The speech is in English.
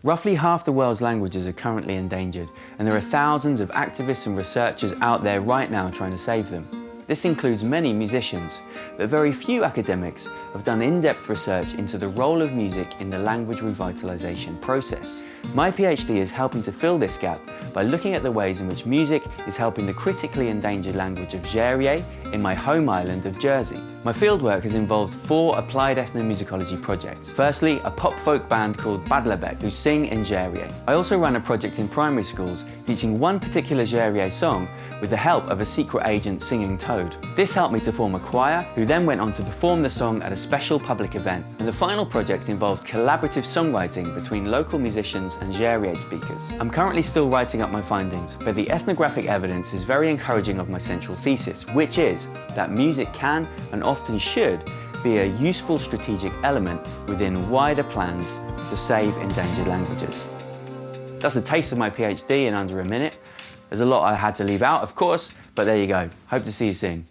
Roughly half the world's languages are currently endangered, and there are thousands of activists and researchers out there right now trying to save them. This includes many musicians, but very few academics have done in-depth research into the role of music in the language revitalisation process. My PhD is helping to fill this gap by looking at the ways in which music is helping the critically endangered language of Jériä in my home island of Jersey. My fieldwork has involved 4 applied ethnomusicology projects. Firstly, a pop-folk band called Badlabek who sing in Jériä. I also ran a project in primary schools teaching one particular Jériä song with the help of a secret agent singing toad. This helped me to form a choir, who then went on to perform the song at a special public event. And the final project involved collaborative songwriting between local musicians and Jériä speakers. I'm currently still writing up my findings, but the ethnographic evidence is very encouraging of my central thesis, which is that music can, and often should, be a useful strategic element within wider plans to save endangered languages. That's a taste of my PhD in under a minute. There's a lot I had to leave out, of course, but there you go. Hope to see you soon.